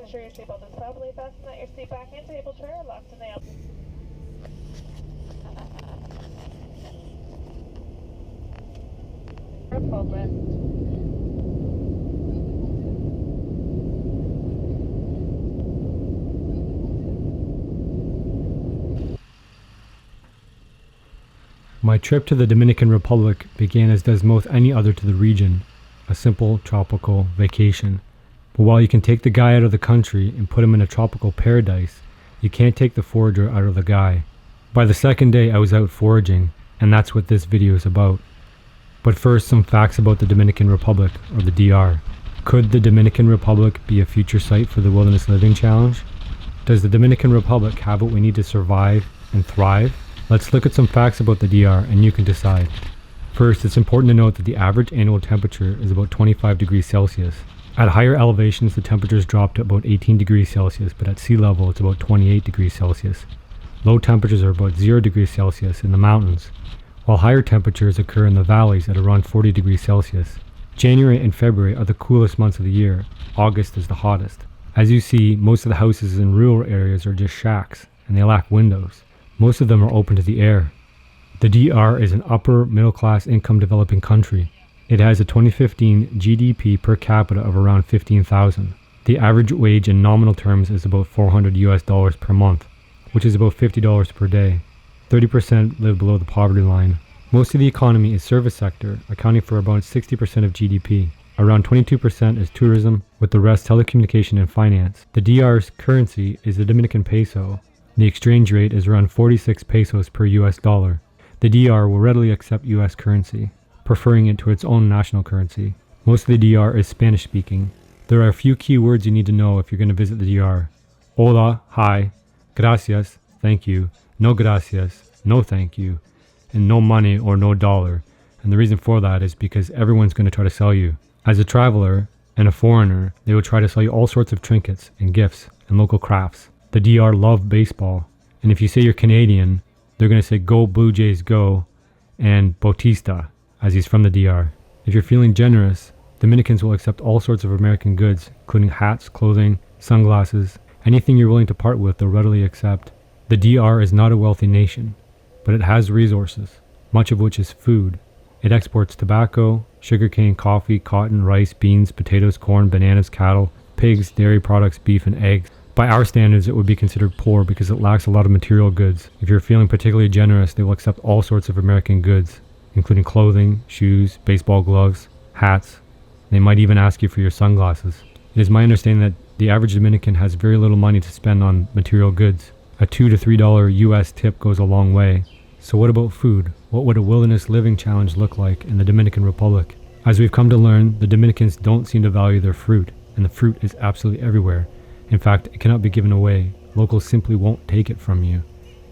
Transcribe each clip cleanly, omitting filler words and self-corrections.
ensure your seatbelt is properly fastened, that your seat back and table chair are locked in the full lift. My trip to the Dominican Republic began as does most any other to the region, a simple tropical vacation. But while you can take the guy out of the country and put him in a tropical paradise, you can't take the forager out of the guy. By the second day I was out foraging, and that's what this video is about. But first, some facts about the Dominican Republic, or the DR. Could the Dominican Republic be a future site for the Wilderness Living Challenge? Does the Dominican Republic have what we need to survive and thrive? Let's look at some facts about the DR and you can decide. First, it's important to note that the average annual temperature is about 25 degrees Celsius. At higher elevations, the temperatures drop to about 18 degrees Celsius, but at sea level, it's about 28 degrees Celsius. Low temperatures are about 0 degrees Celsius in the mountains, while higher temperatures occur in the valleys at around 40 degrees Celsius. January and February are the coolest months of the year. August is the hottest. As you see, most of the houses in rural areas are just shacks, and they lack windows. Most of them are open to the air. The DR is an upper middle class income developing country. It has a 2015 GDP per capita of around 15,000. The average wage in nominal terms is about $400 per month, which is about $50 per day. 30% live below the poverty line. Most of the economy is service sector, accounting for about 60% of GDP. Around 22% is tourism, with the rest telecommunication and finance. The DR's currency is the Dominican peso. The exchange rate is around 46 pesos per US dollar. The DR will readily accept US currency, preferring it to its own national currency. Most of the DR is Spanish speaking. There are a few key words you need to know if you're going to visit the DR. Hola, hi, gracias, thank you, no gracias, no thank you, and no money or no dollar. And the reason for that is because everyone's going to try to sell you. As a traveler and a foreigner, they will try to sell you all sorts of trinkets and gifts and local crafts. The DR love baseball, and if you say you're Canadian, they're going to say go Blue Jays go and Bautista, as he's from the DR. If you're feeling generous, Dominicans will accept all sorts of American goods, including hats, clothing, sunglasses, anything you're willing to part with they'll readily accept. The DR is not a wealthy nation, but it has resources, much of which is food. It exports tobacco, sugarcane, coffee, cotton, rice, beans, potatoes, corn, bananas, cattle, pigs, dairy products, beef, and eggs. By our standards, it would be considered poor because it lacks a lot of material goods. If you're feeling particularly generous, they will accept all sorts of American goods, including clothing, shoes, baseball gloves, hats. They might even ask you for your sunglasses. It is my understanding that the average Dominican has very little money to spend on material goods. A $2 to $3 US tip goes a long way. So what about food? What would a wilderness living challenge look like in the Dominican Republic? As we've come to learn, the Dominicans don't seem to value their fruit, and the fruit is absolutely everywhere. In fact, it cannot be given away. Locals simply won't take it from you,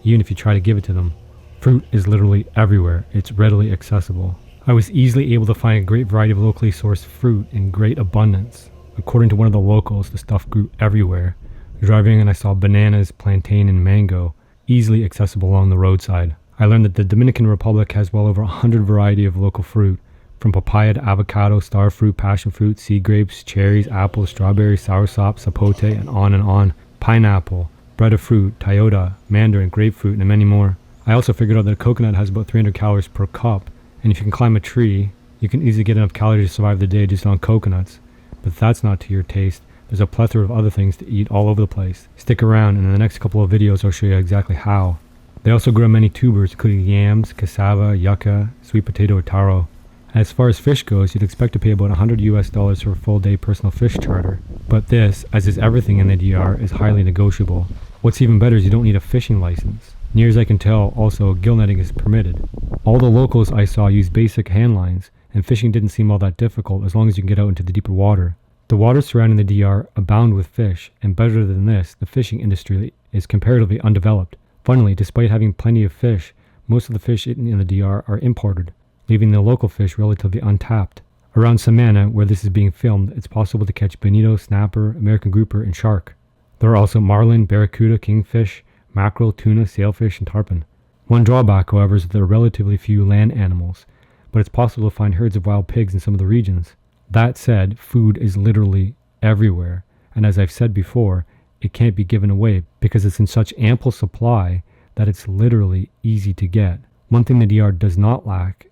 even if you try to give it to them. Fruit is literally everywhere. It's readily accessible. I was easily able to find a great variety of locally sourced fruit in great abundance. According to one of the locals, the stuff grew everywhere. Driving and I saw bananas, plantain, and mango, easily accessible along the roadside. I learned that the Dominican Republic has well over 100 variety of local fruit, from papaya to avocado, star fruit, passion fruit, sea grapes, cherries, apples, strawberries, soursop, sapote, and on, pineapple, breadfruit, toyota, mandarin, grapefruit, and many more. I also figured out that a coconut has about 300 calories per cup, and if you can climb a tree, you can easily get enough calories to survive the day just on coconuts. But if that's not to your taste, there's a plethora of other things to eat all over the place. Stick around, and in the next couple of videos I'll show you exactly how. They also grow many tubers, including yams, cassava, yucca, sweet potato, or taro. As far as fish goes, you'd expect to pay about $100 US for a full day personal fish charter. But this, as is everything in the DR, is highly negotiable. What's even better is you don't need a fishing license. Near as I can tell, also, gill netting is permitted. All the locals I saw used basic hand lines, and fishing didn't seem all that difficult as long as you can get out into the deeper water. The waters surrounding the DR abound with fish, and better than this, the fishing industry is comparatively undeveloped. Finally, despite having plenty of fish, most of the fish eaten in the DR are imported, leaving the local fish relatively untapped. Around Samana, where this is being filmed, it's possible to catch bonito, snapper, American grouper, and shark. There are also marlin, barracuda, kingfish, mackerel, tuna, sailfish, and tarpon. One drawback, however, is that there are relatively few land animals, but it's possible to find herds of wild pigs in some of the regions. That said, food is literally everywhere, And as I've said before, it can't be given away because it's in such ample supply that it's literally easy to get. One thing the DR does not lack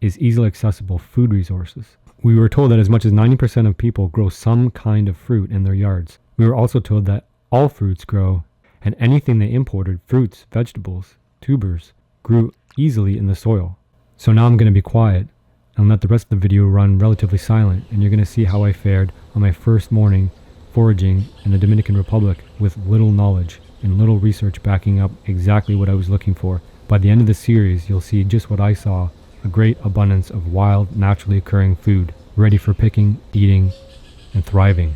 is easily accessible food resources. We were told that as much as 90% of people grow some kind of fruit in their yards. We were also told that all fruits grow, and anything they imported, fruits, vegetables, tubers, grew easily in the soil. So now I'm going to be quiet and let the rest of the video run relatively silent, and you're going to see how I fared on my first morning foraging in the Dominican Republic with little knowledge and little research backing up exactly what I was looking for. By the end of the series, you'll see just what I saw, a great abundance of wild, naturally occurring food, ready for picking, eating, and thriving.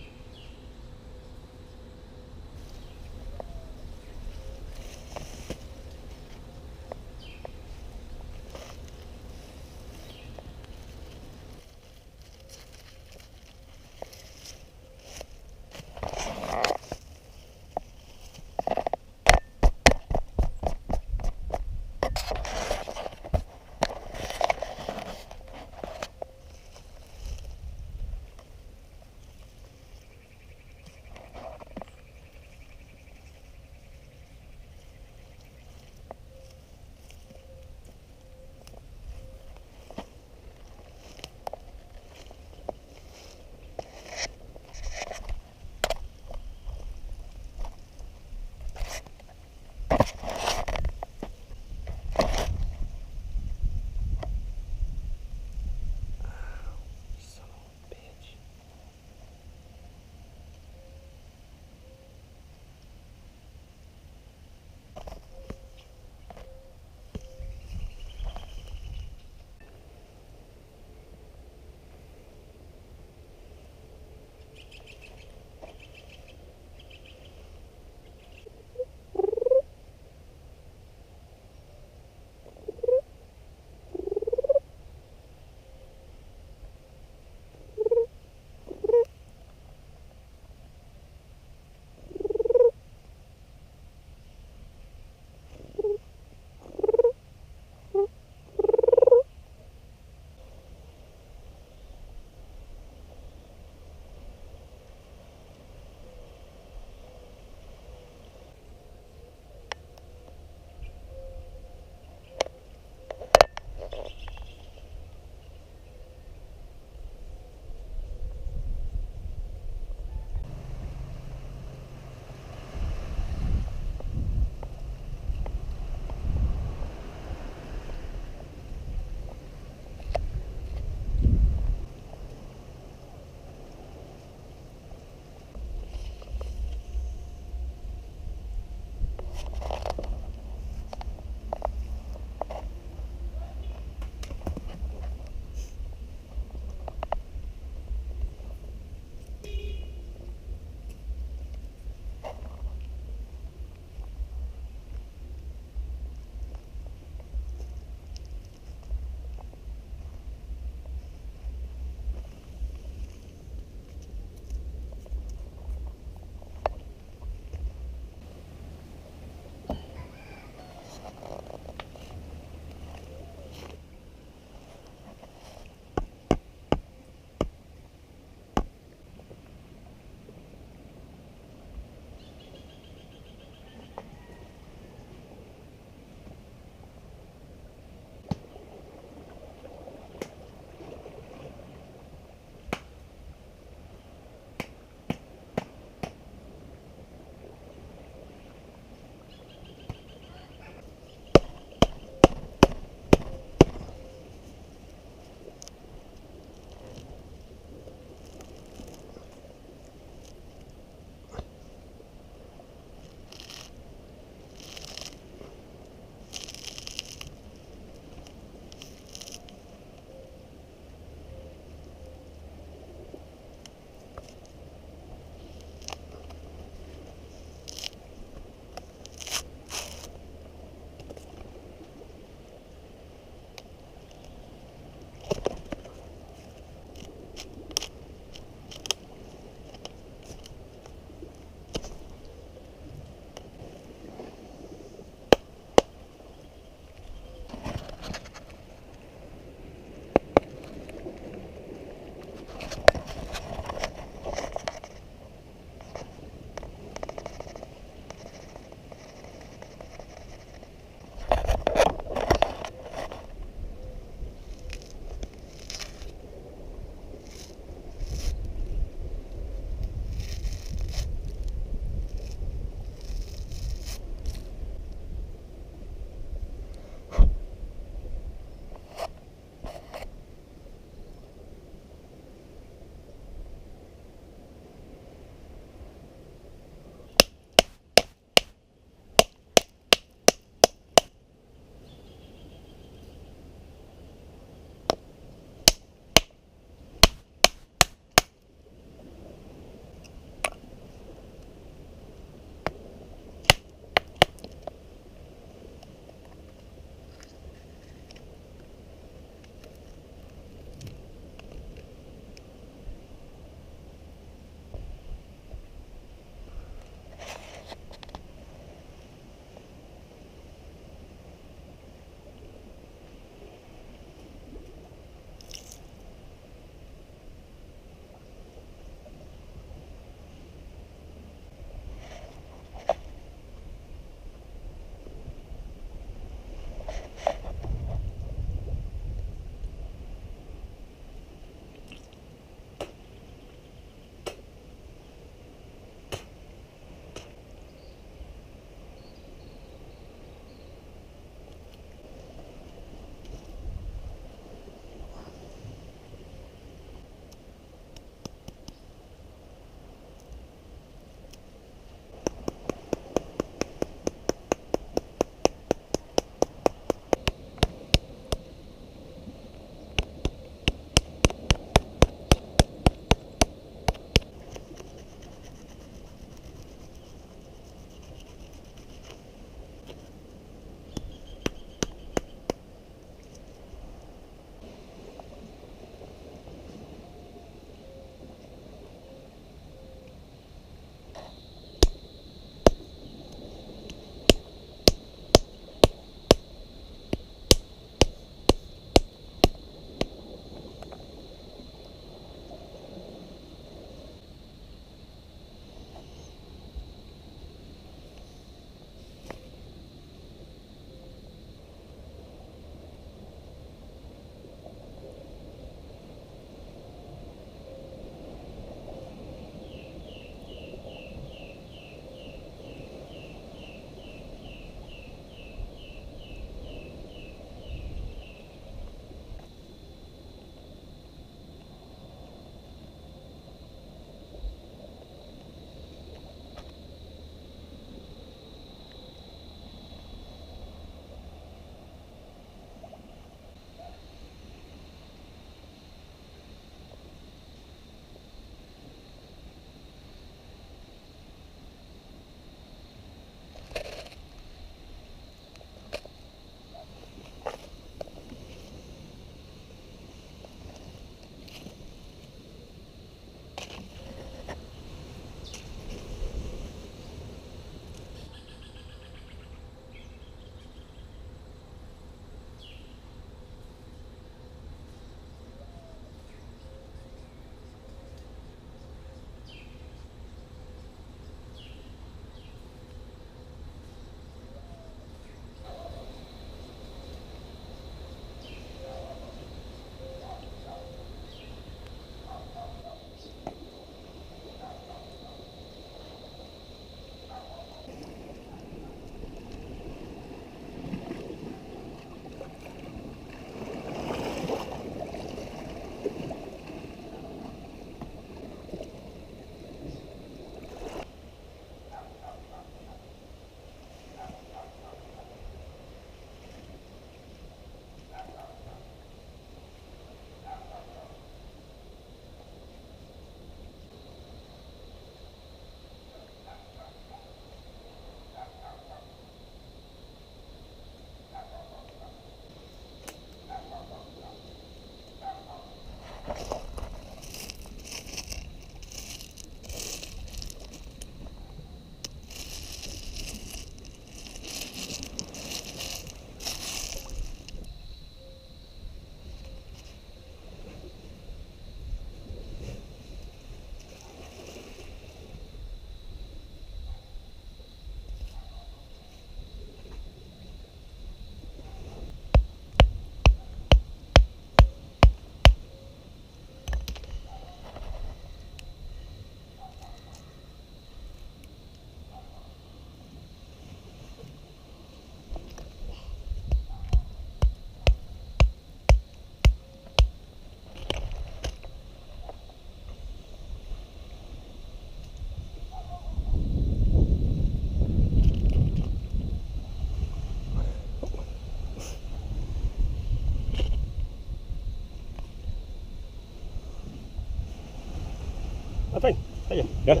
Yeah.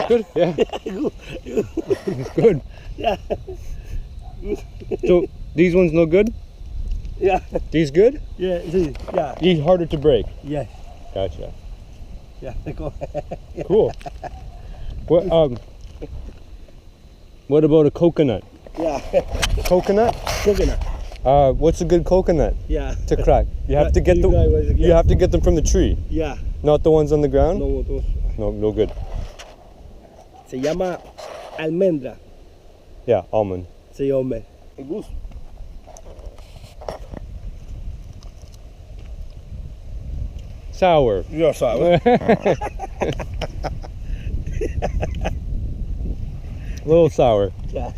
Good. Yeah. It's good. Yeah. So these ones no good? Yeah. These good? Yeah. See. Yeah. These harder to break. Yes. Gotcha. Yeah. Go. Cool. What about a coconut? Yeah. Coconut? Coconut. What's a good coconut Yeah. to crack? You have to get them. You have to get them from the tree, Yeah. not the ones on the ground. No, those. No good. Se llama almendra. Yeah, almond. Sí, hombre. El gusto. Sour. Yo sabes. A little sour. Yeah.